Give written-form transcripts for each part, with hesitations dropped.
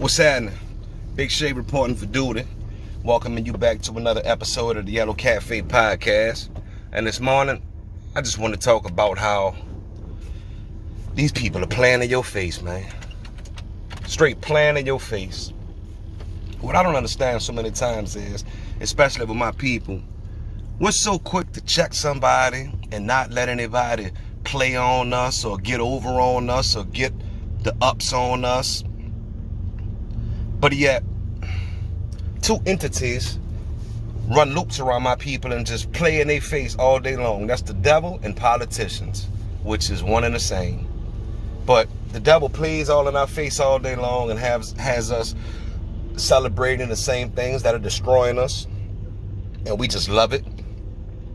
What's happening? Big Shay reporting for duty. Welcoming you back to another episode of the Yellow Cafe Podcast. And this morning, I just want to talk about how these people are playing in your face, man. Straight playing in your face. What I don't understand so many times is, especially with my people, we're so quick to check somebody and not let anybody play on us or get over on us or get the ups on us. But yet, two entities run loops around my people and just play in their face all day long. That's the devil and politicians, which is one and the same. But the devil plays all in our face all day long and has us celebrating the same things that are destroying us. And we just love it.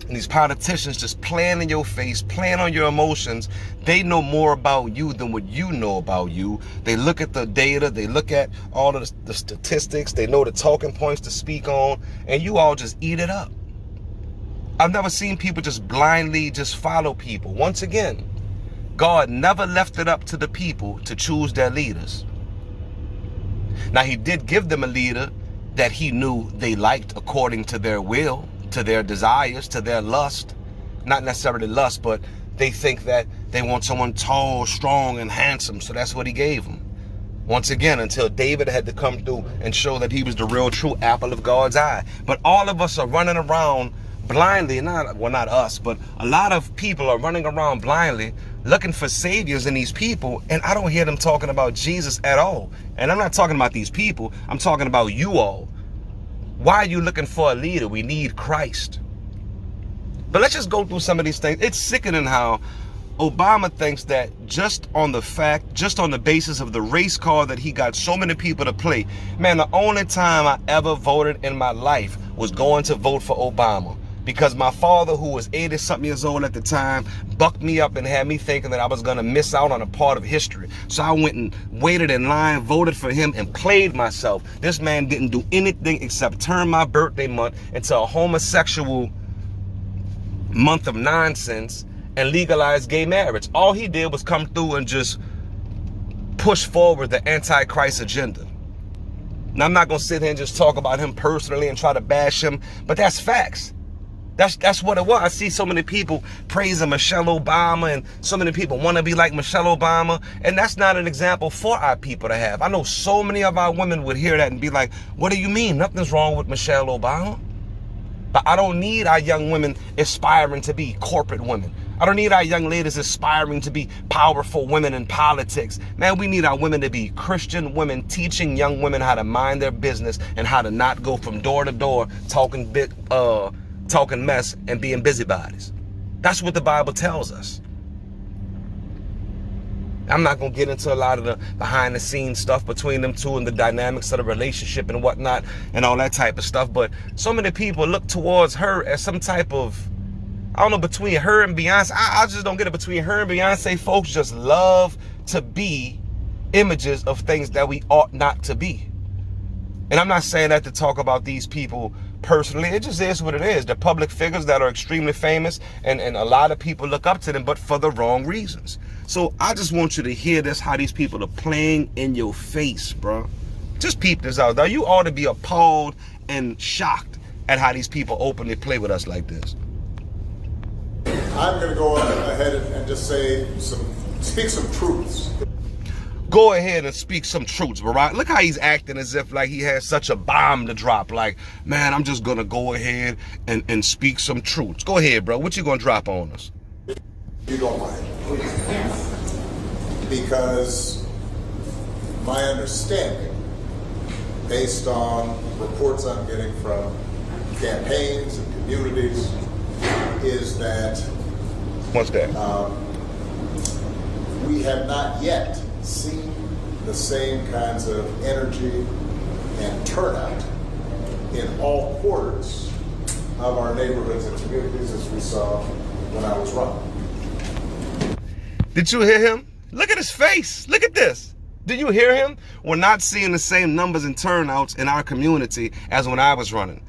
And these politicians just playing in your face, playing on your emotions. They know more about you than what you know about you. They look at the data. They look at all of the statistics. They know the talking points to speak on. And you all just eat it up. I've never seen people just blindly just follow people. Once again, God never left it up to the people to choose their leaders. Now, he did give them a leader that he knew they liked according to their will, to their desires, to their lust. Not necessarily lust, but they think that they want someone tall, strong, and handsome, so that's what he gave them. Once again, until David had to come through and show that he was the real true apple of God's eye. But all of us are running around blindly, not us, but a lot of people are running around blindly looking for saviors in these people, and I don't hear them talking about Jesus at all. And I'm not talking about these people, I'm talking about you all. Why are you looking for a leader? We need Christ. But let's just go through some of these things. It's sickening how Obama thinks that just on the basis of the race card that he got so many people to play. Man, the only time I ever voted in my life was going to vote for Obama. Because my father, who was 80-something years old at the time, bucked me up and had me thinking that I was going to miss out on a part of history. So I went and waited in line, voted for him, and played myself. This man didn't do anything except turn my birthday month into a homosexual month of nonsense and legalize gay marriage. All he did was come through and just push forward the Antichrist agenda. Now, I'm not going to sit here and just talk about him personally and try to bash him, but that's facts. That's what it was. I see so many people praising Michelle Obama, and so many people want to be like Michelle Obama, and that's not an example for our people to have. I know so many of our women would hear that and be like, what do you mean? Nothing's wrong with Michelle Obama. But I don't need our young women aspiring to be corporate women. I don't need our young ladies aspiring to be powerful women in politics. Man, we need our women to be Christian women, teaching young women how to mind their business and how to not go from door to door talking mess and being busybodies. That's what the Bible tells us. I'm not going to get into a lot of the behind the scenes stuff between them two and the dynamics of the relationship and whatnot and all that type of stuff. But so many people look towards her as some type of, I don't know, between her and Beyonce. I just don't get it. Between her and Beyonce, folks just love to be images of things that we ought not to be. And I'm not saying that to talk about these people personally. It just is what it is. They're public figures that are extremely famous, and a lot of people look up to them, but for the wrong reasons. So I just want you to hear this, how these people are playing in your face, bro. Just peep this out. Now, you ought to be appalled and shocked at how these people openly play with us like this. I'm going to go ahead and just speak some truths. Go ahead and speak some truths, right? Look how he's acting as if like he has such a bomb to drop. Like, man, I'm just going to go ahead and speak some truths. Go ahead, bro. What you going to drop on us? You don't mind. Because my understanding, based on reports I'm getting from campaigns and communities, is that What's that? We have not yet seen the same kinds of energy and turnout in all quarters of our neighborhoods and communities as we saw when I was running. Did you hear him? Look at his face. Look at this. Did you hear him? We're not seeing the same numbers and turnouts in our community as when I was running.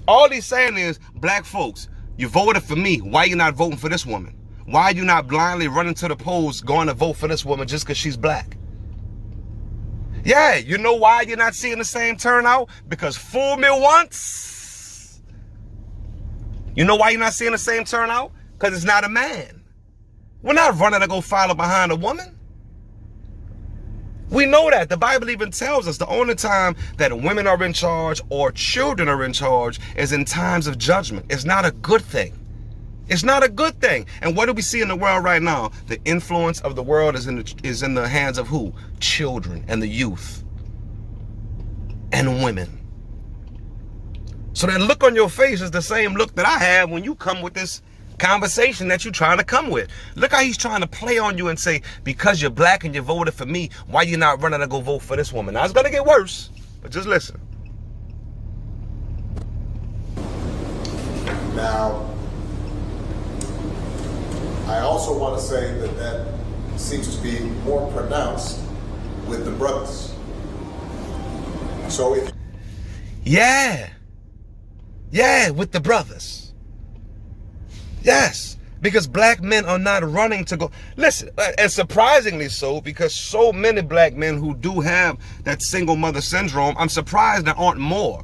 All he's saying is, black folks, you voted for me. Why are you not voting for this woman? Why are you not blindly running to the polls going to vote for this woman just because she's black? Yeah, you know why you're not seeing the same turnout? Because fool me once. You know why you're not seeing the same turnout? Because it's not a man. We're not running to go follow behind a woman. We know that. The Bible even tells us the only time that women are in charge or children are in charge is in times of judgment. It's not a good thing. It's not a good thing. And what do we see in the world right now? The influence of the world is in the hands of who? Children and the youth and women. So that look on your face is the same look that I have when you come with this conversation that you're trying to come with. Look how he's trying to play on you and say, because you're black and you voted for me, why you not running to go vote for this woman? Now it's gonna get worse, but just listen. Now, I also want to say that that seems to be more pronounced with the brothers. So if Yeah, with the brothers. Yes, because black men are not running to go. Listen, and surprisingly so, because so many black men who do have that single mother syndrome, I'm surprised there aren't more.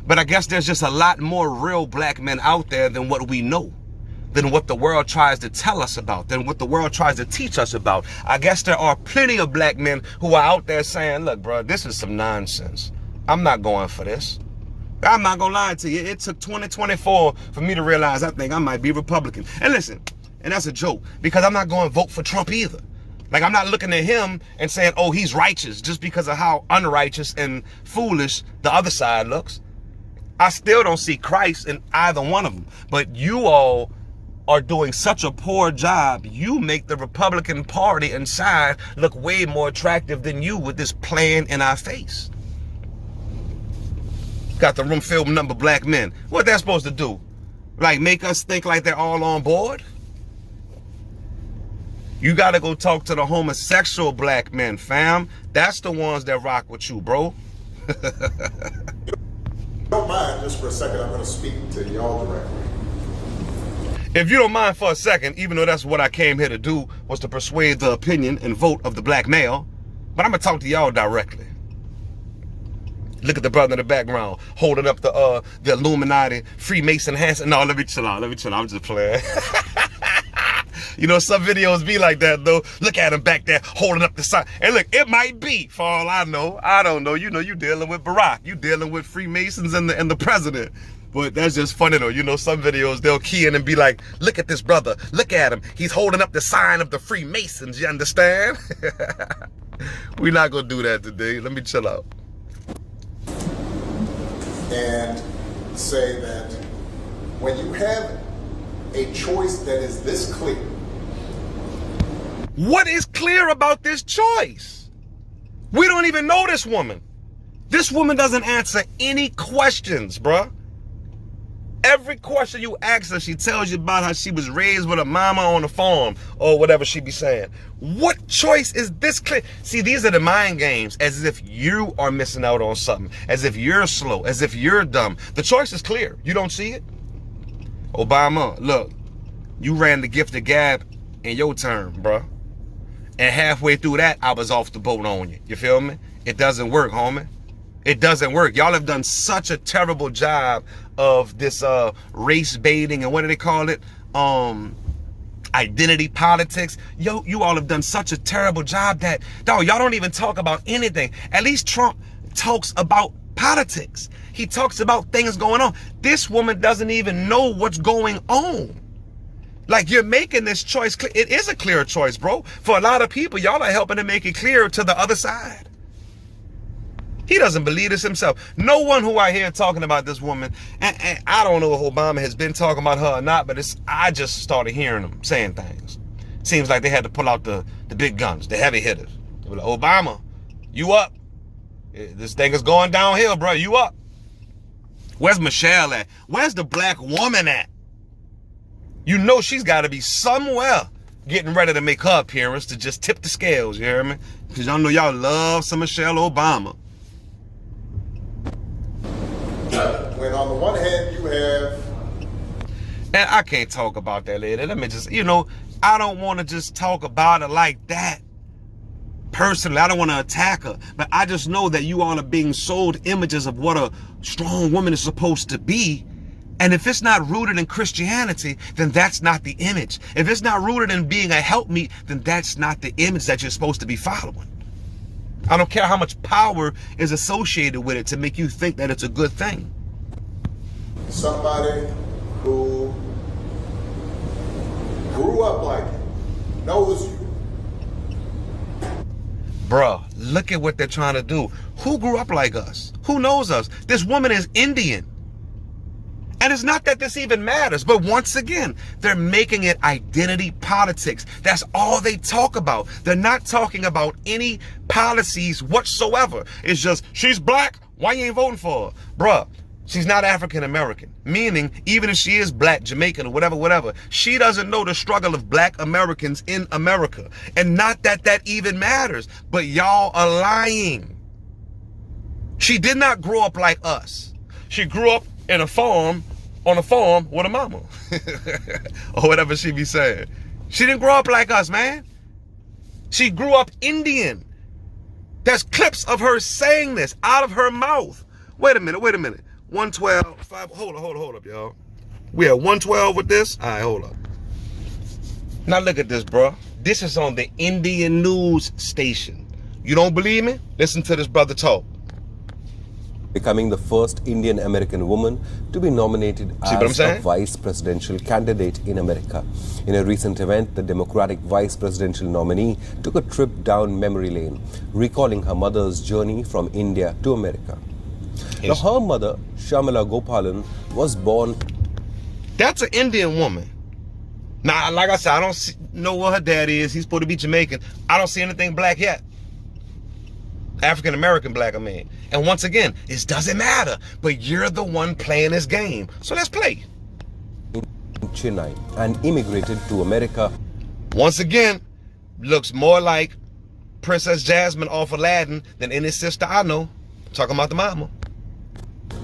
But I guess there's just a lot more real black men out there than what we know, than what the world tries to tell us about, than what the world tries to teach us about. I guess there are plenty of black men who are out there saying, look, bro, this is some nonsense. I'm not going for this. I'm not gonna lie to you. It took 2024 for me to realize I think I might be Republican. And listen, and that's a joke, because I'm not going to vote for Trump either. Like, I'm not looking at him and saying, oh, he's righteous just because of how unrighteous and foolish the other side looks. I still don't see Christ in either one of them. But you all are doing such a poor job. You make the Republican Party inside look way more attractive than you with this plan in our face. Got the room filled with number of black men. What they're supposed to do? Like, make us think like they're all on board? You got to go talk to the homosexual black men, fam. That's the ones that rock with you, bro. don't mind, just for a second, I'm going to speak to y'all directly. If you don't mind for a second, even though that's what I came here to do, was to persuade the opinion and vote of the black male, but I'm going to talk to y'all directly. Look at the brother in the background holding up the Illuminati, Freemason hands. No, let me chill out. I'm just playing. You know, some videos be like that, though. Look at him back there holding up the sign. And look, it might be, for all I know. I don't know. You know, you dealing with Barack. You dealing with Freemasons and the president. But that's just funny, though. You know, some videos, they'll key in and be like, look at this brother. Look at him. He's holding up the sign of the Freemasons. You understand? We're not going to do that today. Let me chill out. And say that when you have a choice that is this clear. What is clear about this choice? We don't even know this woman. This woman doesn't answer any questions, bruh. Every question you ask her, she tells you about how she was raised with a mama on a farm or whatever she be saying. What choice is this clear? See, these are the mind games, as if you are missing out on something, as if you're slow, as if you're dumb. The choice is clear. You don't see it? Obama, look, you ran the gift of gab in your term, bruh. And halfway through that, I was off the boat on you. You feel me? It doesn't work, homie. It doesn't work. Y'all have done such a terrible job of this race baiting and what do they call it? Identity politics. You all have done such a terrible job that, dog, y'all don't even talk about anything. At least Trump talks about politics. He talks about things going on. This woman doesn't even know what's going on. Like, you're making this choice clear. It is a clear choice, bro. For a lot of people, y'all are helping to make it clear to the other side. He doesn't believe this himself. No one who I hear talking about this woman, and I don't know if Obama has been talking about her or not, but I just started hearing them saying things. Seems like they had to pull out the big guns, the heavy hitters. They were like, Obama, you up. This thing is going downhill, bro. You up. Where's Michelle at? Where's the black woman at? You know she's got to be somewhere getting ready to make her appearance to just tip the scales, you hear me? Because y'all know y'all love some Michelle Obama. When on the one hand you have... And I can't talk about that lady. Let me just, you know, I don't want to just talk about it like that. personally, I don't want to attack her, but I just know that you all are being sold images of what a strong woman is supposed to be. And if it's not rooted in Christianity, then that's not the image. If it's not rooted in being a helpmeet, then that's not the image that you're supposed to be following. I don't care how much power is associated with it to make you think that it's a good thing. Somebody who grew up like you, knows you. Bruh, look at what they're trying to do. Who grew up like us? Who knows us? This woman is Indian. And it's not that this even matters, but once again, they're making it identity politics. That's all they talk about. They're not talking about any policies whatsoever. It's just, she's black, why you ain't voting for her? Bruh, she's not African American. Meaning, even if she is black, Jamaican, or whatever, she doesn't know the struggle of black Americans in America. And not that that even matters, but y'all are lying. She did not grow up like us. She grew up in a farm, on a farm with a mama. Or whatever she be saying. She didn't grow up like us, man. She grew up Indian. There's clips of her saying this out of her mouth. Wait a minute. 112, 5, hold up, y'all. We at 112 with this? All right, hold up. Now look at this, bro. This is on the Indian news station. You don't believe me? Listen to this brother talk. Becoming the first Indian American woman to be nominated as a vice presidential candidate in America. In a recent event, the Democratic vice presidential nominee took a trip down memory lane, recalling her mother's journey from India to America. Now, her mother, Kamala Gopalan, was born. That's an Indian woman. Now, like I said, I don't know what her dad is. He's supposed to be Jamaican. I don't see anything black yet. African American black, I mean. And once again, it doesn't matter. But you're the one playing this game. So let's play. In Chennai and immigrated to America. Once again, looks more like Princess Jasmine off Aladdin than any sister I know. Talking about the mama.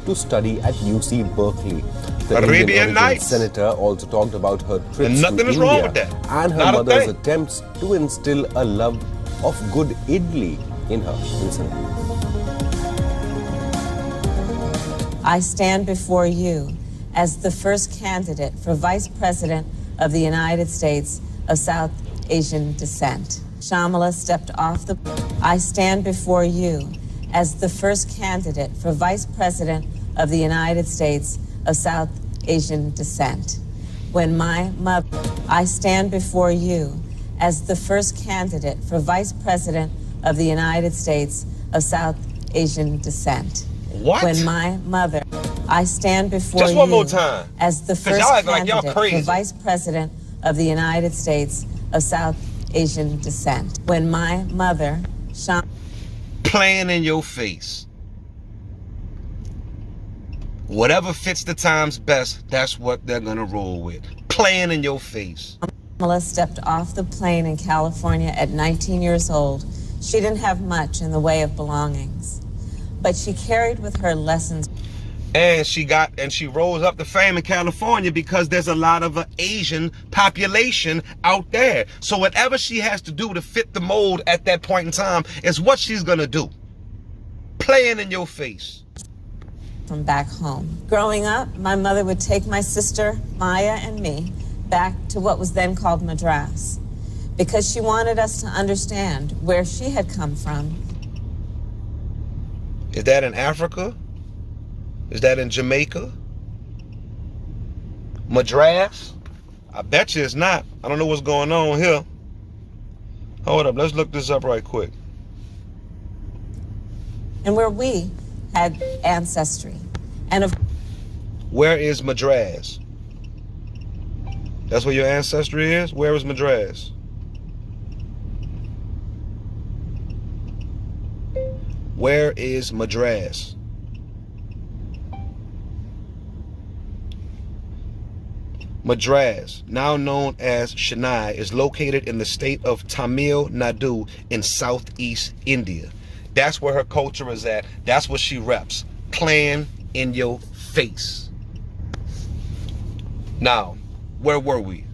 To study at UC Berkeley. The Arabian Indian Nights. Senator also talked about her trips and nothing to is India wrong with that. And her Not mother's attempts to instill a love of good idli in her. Listen. I stand before you as the first candidate for Vice President of the United States of South Asian descent. Kamala stepped off the... I stand before you as the first candidate for Vice President of the United States of South Asian descent. When my mother... I stand before you as the first candidate for Vice President of the United States of South Asian descent. What? When my mother... I stand before Just one you more time. as the first candidate for Vice President of the United States of South Asian descent. When my mother... Playing in your face. Whatever fits the times best, that's what they're gonna roll with. Playing in your face. Kamala stepped off the plane in California at 19 years old. She didn't have much in the way of belongings, but she carried with her lessons. And she rose up to fame in California because there's a lot of Asian population out there. So whatever she has to do to fit the mold at that point in time is what she's gonna do. Playing in your face. From back home. Growing up, my mother would take my sister, Maya, and me back to what was then called Madras, because she wanted us to understand where she had come from. Is that in Africa? Is that in Jamaica? Madras? I bet you it's not. I don't know what's going on here. Hold up, let's look this up right quick. And where we had ancestry. And of where is Madras? That's where your ancestry is? Where is Madras? Where is Madras? Madras, now known as Chennai, is located in the state of Tamil Nadu in southeast India. That's where her culture is at. That's what she reps. Playing in your face. Now, where were we?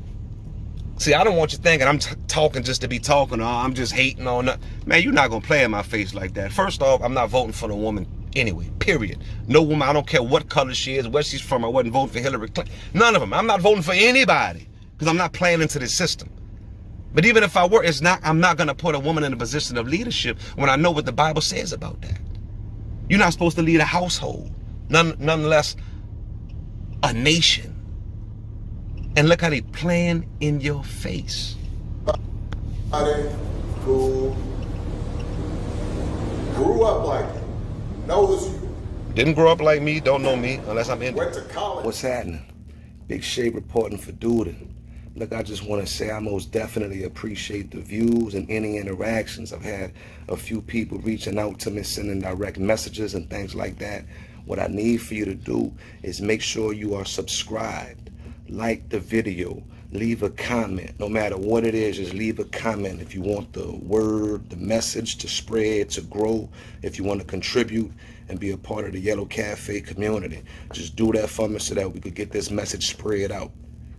See, I don't want you thinking I'm talking just to be talking, or I'm just hating on that. Man, you're not going to play in my face like that. First off, I'm not voting for the woman anyway, period. No woman, I don't care what color she is, where she's from. I wasn't voting for Hillary Clinton. None of them. I'm not voting for anybody because I'm not playing into this system. But even if I were, I'm not going to put a woman in a position of leadership when I know what the Bible says about that. You're not supposed to lead a household, nonetheless a nation. And look how they playing in your face. Somebody who grew up like you, knows you. Didn't grow up like me, don't know me, unless I'm in. Went to college. What's happening? Big Shade reporting for Dude. Look, I just want to say I most definitely appreciate the views and any interactions. I've had a few people reaching out to me, sending direct messages and things like that. What I need for you to do is make sure you are subscribed, like the video, leave a comment. No matter what it is, just leave a comment. If you want the word, the message to spread, to grow, if you want to contribute and be a part of the Yellow Cafe community, just do that for me so that we could get this message spread out.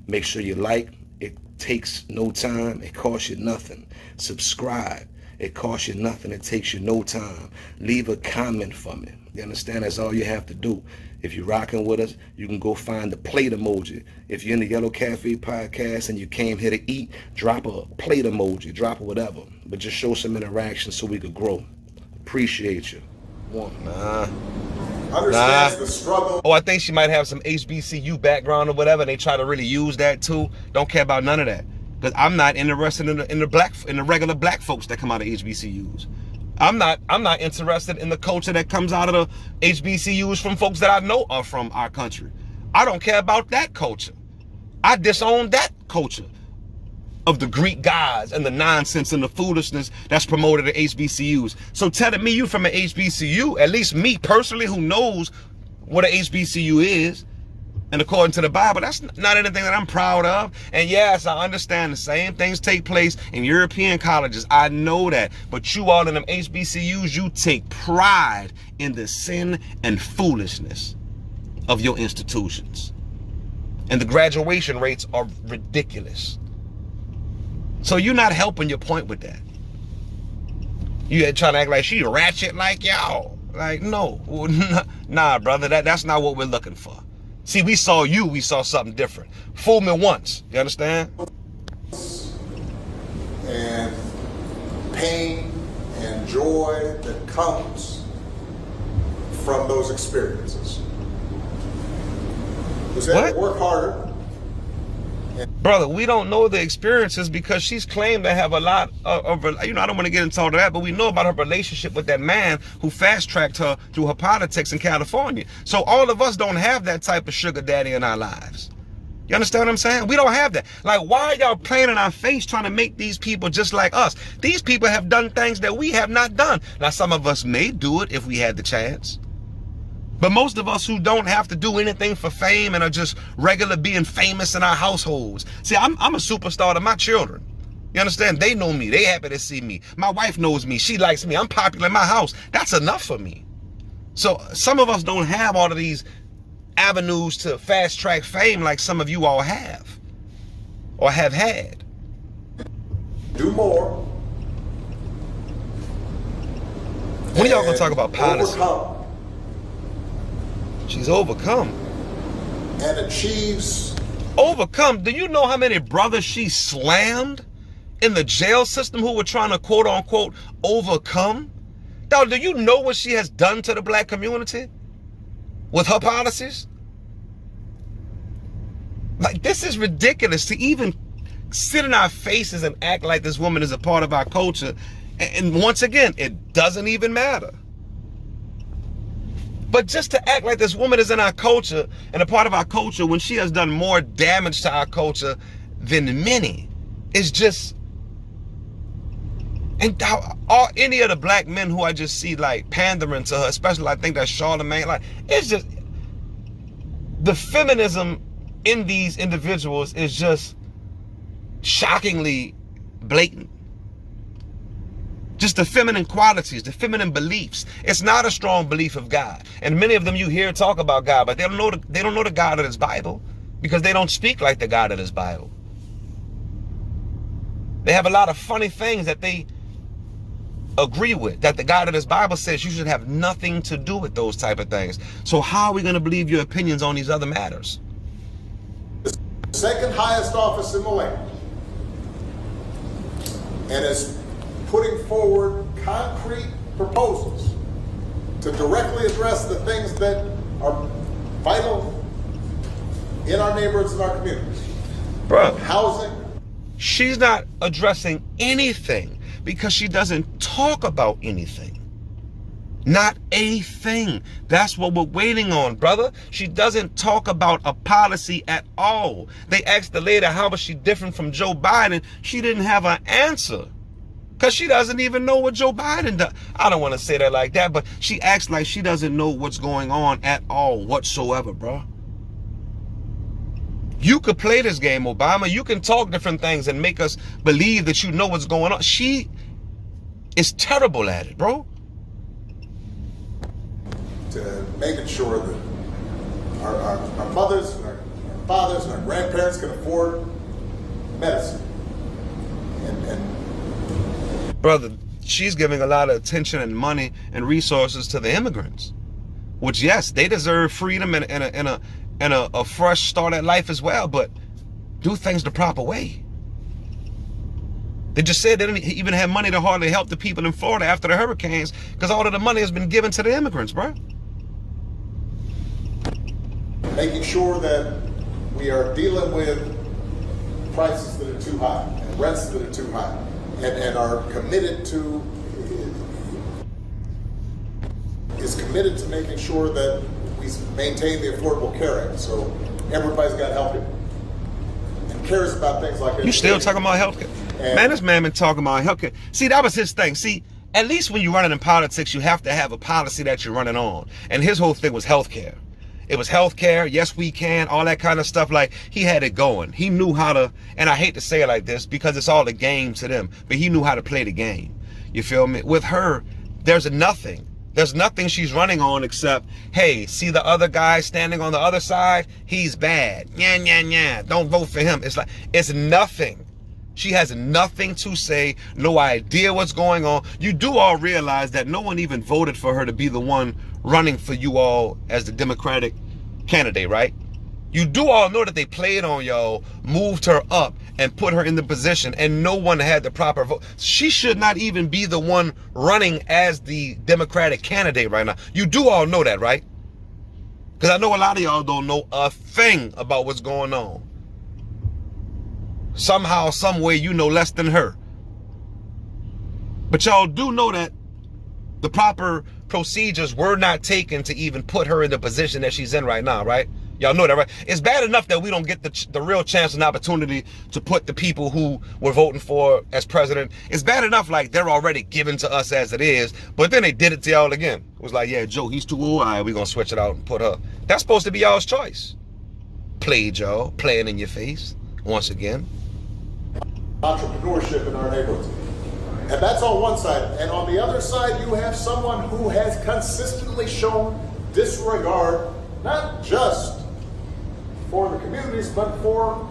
Make sure you like. It takes no time. It costs you nothing. Subscribe. It costs you nothing. It takes you no time. Leave a comment for me. You understand? That's all you have to do. If you're rocking with us, you can go find the plate emoji. If you're in the Yellow Cafe podcast and you came here to eat, drop a plate emoji, drop whatever. But just show some interaction so we could grow. Appreciate you. Understands the struggle. Oh, I think she might have some HBCU background or whatever. And they try to really use that too. Don't care about none of that. Because I'm not interested in the regular black folks that come out of HBCUs. I'm not interested in the culture that comes out of the HBCUs from folks that I know are from our country. I don't care about that culture. I disown that culture of the Greek gods and the nonsense and the foolishness that's promoted at HBCUs. So telling me you from an HBCU, at least me personally who knows what an HBCU is, and according to the Bible, that's not anything that I'm proud of. And yes, I understand the same things take place in European colleges. I know that. But you all in them HBCUs, you take pride in the sin and foolishness of your institutions. And the graduation rates are ridiculous. So you're not helping your point with that. You trying to act like she ratchet like y'all. Like, no. Nah, brother, that's not what we're looking for. See, we saw you, we saw something different. Fool me once, you understand? And pain and joy that comes from those experiences. Just have to work harder. Brother, we don't know the experiences because she's claimed to have a lot of, I don't want to get into all of that, but we know about her relationship with that man who fast-tracked her through her politics in California. So all of us don't have that type of sugar daddy in our lives. You understand what I'm saying? We don't have that. Like, why are y'all playing in our face trying to make these people just like us? These people have done things that we have not done. Now, some of us may do it if we had the chance. But most of us who don't have to do anything for fame and are just regular being famous in our households. See, I'm a superstar to my children. You understand? They know me. They happy to see me. My wife knows me. She likes me. I'm popular in my house. That's enough for me. So some of us don't have all of these avenues to fast track fame like some of you all have or have had. Do more. When y'all gonna talk about policy? Overcome. She's overcome. And achieves. Overcome. Do you know how many brothers she slammed in the jail system who were trying to quote unquote overcome? Dog, do you know what she has done to the black community with her policies? Like, this is ridiculous to even sit in our faces and act like this woman is a part of our culture. And once again, it doesn't even matter. But just to act like this woman is in our culture and a part of our culture when she has done more damage to our culture than many, is just, and any of the black men who I just see like pandering to her, especially I think that Charlemagne, like, it's just, the feminism in these individuals is just shockingly blatant. Just the feminine qualities, the feminine beliefs. It's not a strong belief of God. And many of them you hear talk about God, but they don't know the God of this Bible because they don't speak like the God of this Bible. They have a lot of funny things that they agree with, that the God of this Bible says you should have nothing to do with those type of things. So how are we going to believe your opinions on these other matters? The second highest office in the land, and is putting forward concrete proposals to directly address the things that are vital in our neighborhoods and our communities. Bro, Housing. she's not addressing anything because she doesn't talk about anything. Not a thing. That's what we're waiting on, brother. She doesn't talk about a policy at all. They asked the lady how was she different from Joe Biden. She didn't have an answer because she doesn't even know what Joe Biden does. I don't want to say that like that, but she acts like she doesn't know what's going on at all whatsoever, bro. You could play this game, Obama. You can talk different things and make us believe that you know what's going on. She is terrible at it, bro. To making sure that our mothers and our fathers and our grandparents can afford medicine. And brother, she's giving a lot of attention and money and resources to the immigrants, which yes, they deserve freedom and a fresh start at life as well, but do things the proper way. They just said they didn't even have money to hardly help the people in Florida after the hurricanes because all of the money has been given to the immigrants, bro. making sure that we are dealing with prices that are too high and rents that are too high, and are committed to committed to making sure that we maintain the Affordable Care Act, so everybody's got health care and cares about things like that. You still talking about healthcare? Man, this man been talking about healthcare. See, that was his thing. See, at least when you're running in politics, you have to have a policy that you're running on. And his whole thing was healthcare. It was healthcare, yes we can, all that kind of stuff. Like, he had it going. He knew how to, and I hate to say it like this because it's all a game to them, but he knew how to play the game. You feel me? With her, there's nothing. There's nothing she's running on except, hey, see the other guy standing on the other side? He's bad. Yeah. Don't vote for him. It's like, it's nothing. She has nothing to say, no idea what's going on. You do all realize that no one even voted for her to be the one running for you all as the Democratic candidate, right? You do all know that they played on y'all, moved her up, and put her in the position, and no one had the proper vote. She should not even be the one running as the Democratic candidate right now. You do all know that, right? Because I know a lot of y'all don't know a thing about what's going on. Somehow, some way, you know less than her. But y'all do know that the proper procedures were not taken to even put her in the position that she's in right now, right? Y'all know that, right? It's bad enough that we don't get the real chance and opportunity to put the people who we're voting for as president. It's bad enough like they're already given to us as it is, but then they did it to y'all again. It was like, yeah, Joe, he's too old. All right, we're going to switch it out and put her. That's supposed to be y'all's choice. Played y'all, playing in your face once again. Entrepreneurship in our neighborhoods. And that's on one side. And on the other side, you have someone who has consistently shown disregard, not just for the communities, but for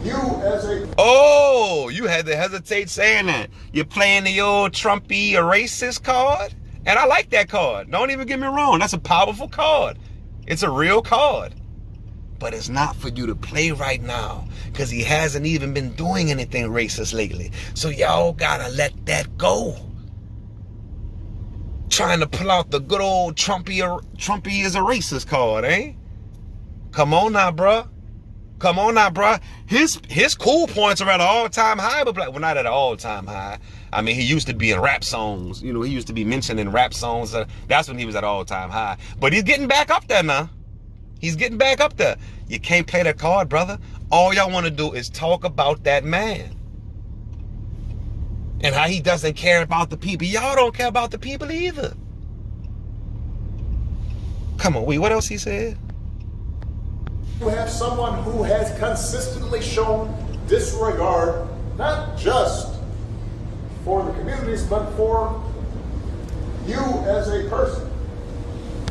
you as a... Oh, you had to hesitate saying that. You're playing the old Trumpy racist card? And I like that card. Don't even get me wrong. That's a powerful card. It's a real card. But it's not for you to play right now because he hasn't even been doing anything racist lately. So y'all gotta let that go. Trying to pull out the good old Trumpy is a racist card, eh? Come on now, bruh. Come on now, bruh. His cool points are at an all-time high, but well, not at an all-time high. I mean, he used to be in rap songs. You know, he used to be mentioned in rap songs. That's when he was at all-time high. But he's getting back up there now. He's getting back up there. You can't play that card, brother. All y'all want to do is talk about that man. And how he doesn't care about the people. Y'all don't care about the people either. Come on, wait, what else he said? You have someone who has consistently shown disregard, not just for the communities, but for you as a person.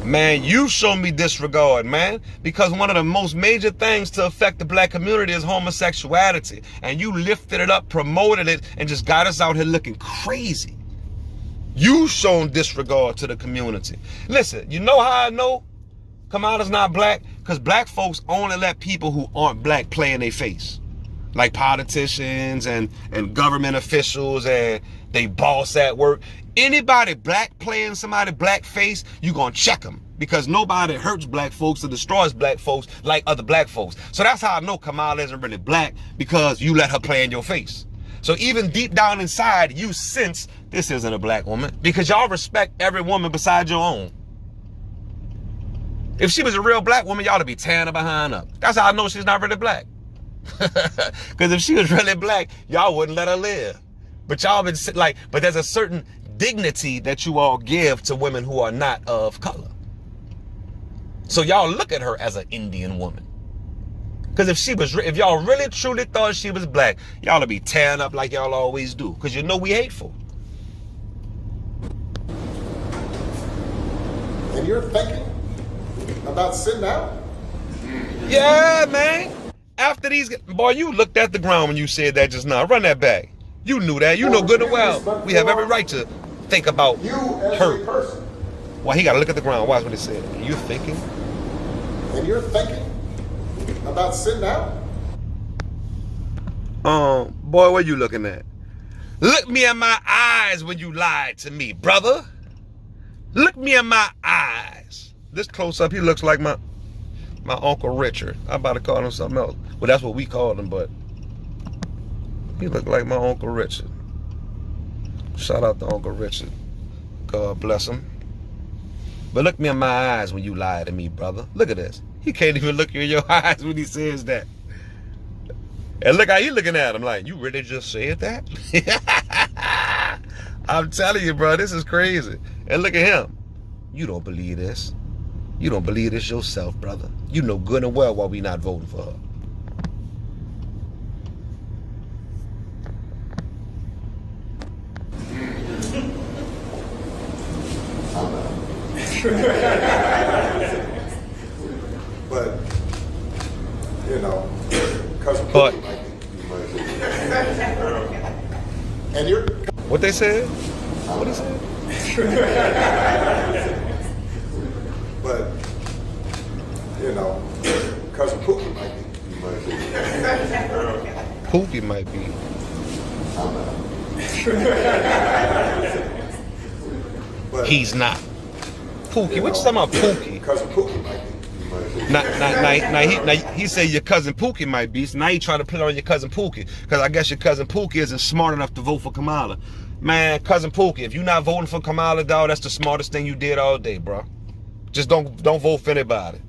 Man, you show me disregard, man, because one of the most major things to affect the black community is homosexuality, and you lifted it up, promoted it, and just got us out here looking crazy. You shown disregard to the community. Listen, you know how I know Kamala's not black? Because black folks only let people who aren't black play in their face, like politicians and government officials, and they boss at work. Anybody black playing somebody black face, you gonna check them, because nobody hurts black folks or destroys black folks like other black folks. So that's how I know Kamala isn't really black, because you let her play in your face. So even deep down inside, you sense this isn't a black woman, because y'all respect every woman besides your own. If she was a real black woman, y'all would be tearing her behind up. That's how I know she's not really black. Because if she was really black, y'all wouldn't let her live. But y'all been like, but there's a certain dignity that you all give to women who are not of color. So y'all look at her as an Indian woman. Because if y'all really truly thought she was black, y'all would be tearing up like y'all always do. Because you know we hateful. And you're thinking about sitting out? Yeah, man. After these, boy, you looked at the ground when you said that just now. Run that back. You knew that. You know good and well. We have every right to think about you as her. a person. Well, he got to look at the ground. Watch what he said. You thinking? And you're thinking about sitting out? Boy, what you looking at? Look me in my eyes when you lied to me, brother. Look me in my eyes. This close up, he looks like my Uncle Richard. I'm about to call him something else. Well, that's what we called him, but he looked like my Uncle Richard. Shout out to Uncle Richard. God bless him. But look me in my eyes when you lie to me, brother. Look at this. He can't even look you in your eyes when he says that. And look how he looking at him like, you really just said that? I'm telling you, bro, this is crazy. And look at him. You don't believe this. You don't believe this yourself, brother. You know good and well why we not voting for her. But, you know, because But and you're what they said? What he said? but you know, because Pookie might be. Pookie might be. But He's not. Pookie, what you talking about Pookie? because Pookie might be. Now he said your cousin Pookie might be, so now he trying to put it on your cousin Pookie, because I guess your cousin Pookie isn't smart enough to vote for Kamala. Man, cousin Pookie, if you're not voting for Kamala, dog, that's the smartest thing you did all day, bro. Just don't vote for anybody.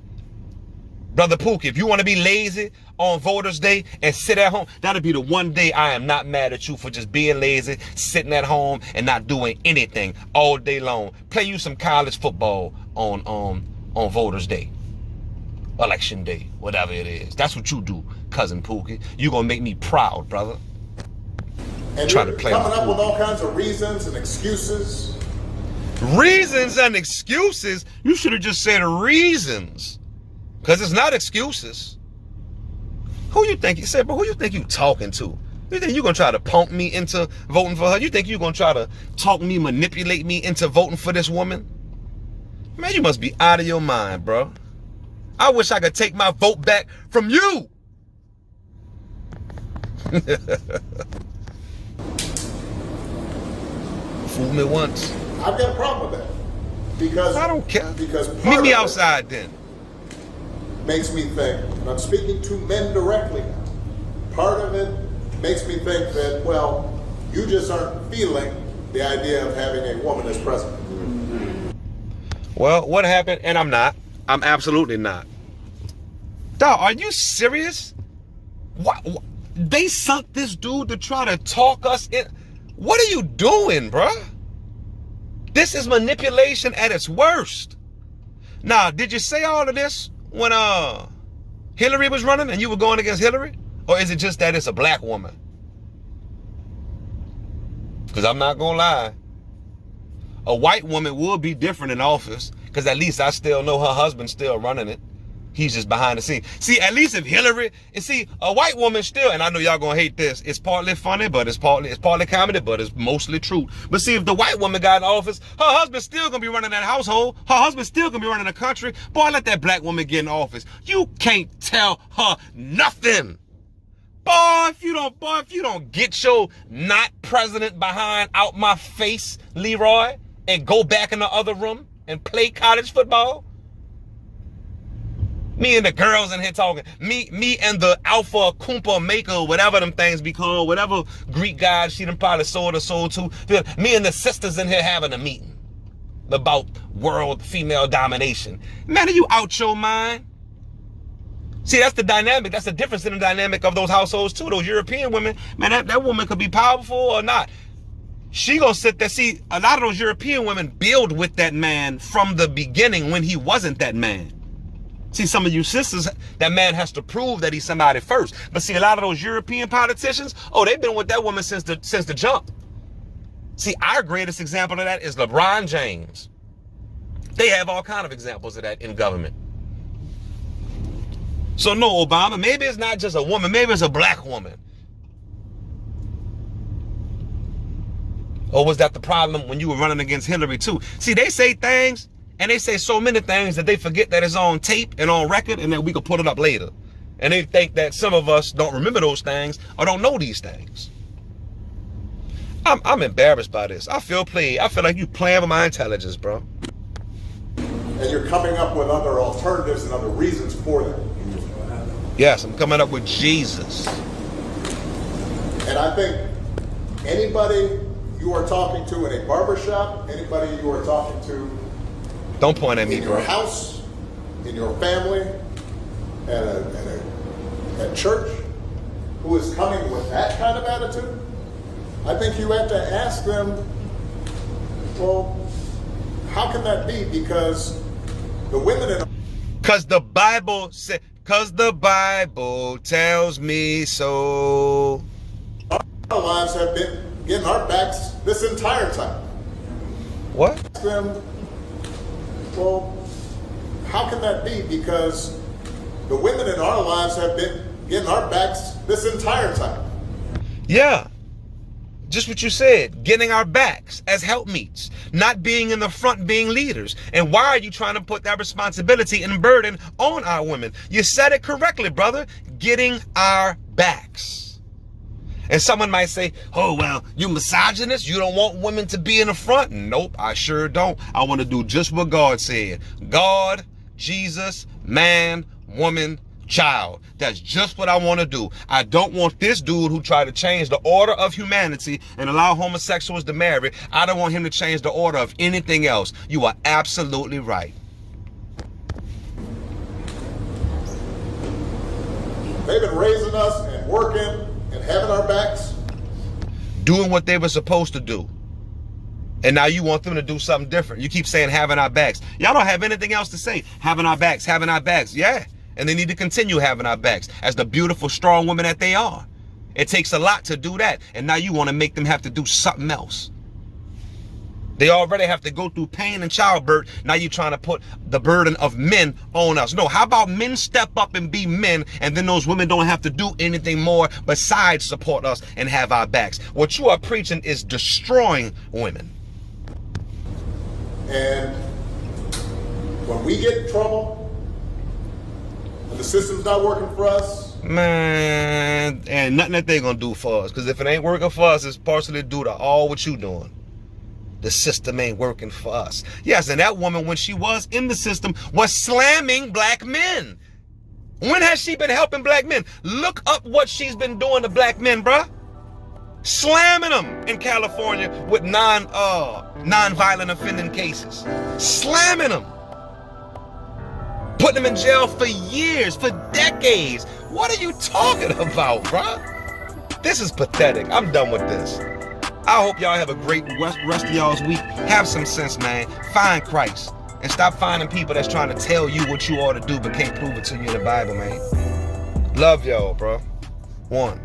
Brother Pookie, if you want to be lazy on Voters Day and sit at home, that'll be the one day I am not mad at you for just being lazy, sitting at home and not doing anything all day long. Play you some college football on Voters Day. Election day, whatever it is. That's what you do, cousin Pookie. You gonna make me proud, brother. And Try you're to play coming with up with all kinds of reasons and excuses. Reasons and excuses? You should have just said reasons. Because it's not excuses. Who you think, but who you think you talking to? You think you gonna try to punk me into voting for her? You think you gonna try to talk me, manipulate me into voting for this woman? Man, you must be out of your mind, bro. I wish I could take my vote back from you. Fool me once. I've got a problem with that. Because I don't care. Because meet me outside then. Makes me think, and I'm speaking to men directly now. Part of it makes me think that, well, you just aren't feeling the idea of having a woman as president. Well, what happened? And I'm not. I'm absolutely not. Dog, are you serious? What? They sunk this dude to try to talk us in. What are you doing, bruh? This is manipulation at its worst. Now, did you say all of this when Hillary was running and you were going against Hillary? Or is it just that it's a black woman? Because I'm not going to lie. A white woman would be different in office. because at least I still know her husband's still running it. He's just behind the scenes. See, at least if Hillary, and see, a white woman still, and I know y'all gonna hate this, it's partly funny, but it's partly comedy, but it's mostly true. But see, if the white woman got in office, her husband's still gonna be running that household. Her husband's still gonna be running the country. Boy, let that black woman get in office. You can't tell her nothing. Boy, if you don't get your not president behind out my face, Leroy, and go back in the other room and play college football. Me and the girls in here talking. Me and the Alpha Kumpa Maker, whatever them things be called, whatever Greek god she done probably sold her soul to. Me and the sisters in here having a meeting about world female domination. Man, are you out your mind? See, that's the dynamic. That's the difference in the dynamic of those households too. Those European women, man, that woman could be powerful or not. She gonna sit there. See, a lot of those European women build with that man from the beginning when he wasn't that man. See, some of you sisters, that man has to prove that he's somebody first. But see, a lot of those European politicians, oh, they've been with that woman since the jump. See, our greatest example of that is LeBron James. They have all kind of examples of that in government. So no, Obama, maybe it's not just a woman, maybe it's a black woman. Or was that the problem when you were running against Hillary too? See, they say things, and they say so many things that they forget that it's on tape and on record and that we could put it up later. And they think that some of us don't remember those things or don't know these things. I'm embarrassed by this. I feel played. I feel like you playing with my intelligence, bro. And you're coming up with other alternatives and other reasons for that. Yes, I'm coming up with Jesus. And I think anybody you are talking to in a barbershop, anybody you are talking to don't point at me, in your bro. house, in your family, at church, who is coming with that kind of attitude, I think you have to ask them, well, how can that be? Because the women in... Because the Bible said... Because the Bible tells me so. Our lives have been getting our backs this entire time. What? Ask them, well, how can that be? Because the women in our lives have been getting our backs this entire time. Yeah. Just what you said, getting our backs as helpmeets, not being in the front, being leaders. And why are you trying to put that responsibility and burden on our women? You said it correctly, brother, getting our backs. And someone might say, oh, well, you misogynist, you don't want women to be in the front. Nope, I sure don't. I want to do just what God said. God, Jesus, man, woman, child. That's just what I want to do. I don't want this dude who tried to change the order of humanity and allow homosexuals to marry. I don't want him to change the order of anything else. You are absolutely right. They've been raising us and working and having our backs. Doing what they were supposed to do. And now you want them to do something different. You keep saying having our backs. Y'all don't have anything else to say. Having our backs, having our backs. Yeah. And they need to continue having our backs as the beautiful, strong women that they are. It takes a lot to do that. And now you want to make them have to do something else. They already have to go through pain and childbirth. Now you're trying to put the burden of men on us. No, how about men step up and be men, and then those women don't have to do anything more besides support us and have our backs. What you are preaching is destroying women. And when we get in trouble, when the system's not working for us, man, and nothing that they're gonna do for us. Because if it ain't working for us, it's partially due to all what you doing. The system ain't working for us. Yes, and that woman, when she was in the system, was slamming black men. When has she been helping black men? Look up what she's been doing to black men, bruh. Slamming them in California with non-violent offending cases. Slamming them. Putting them in jail for years, for decades. What are you talking about, bruh? This is pathetic. I'm done with this. I hope y'all have a great rest of y'all's week. Have some sense, man. Find Christ. And stop finding people that's trying to tell you what you ought to do but can't prove it to you in the Bible, man. Love y'all, bro. One.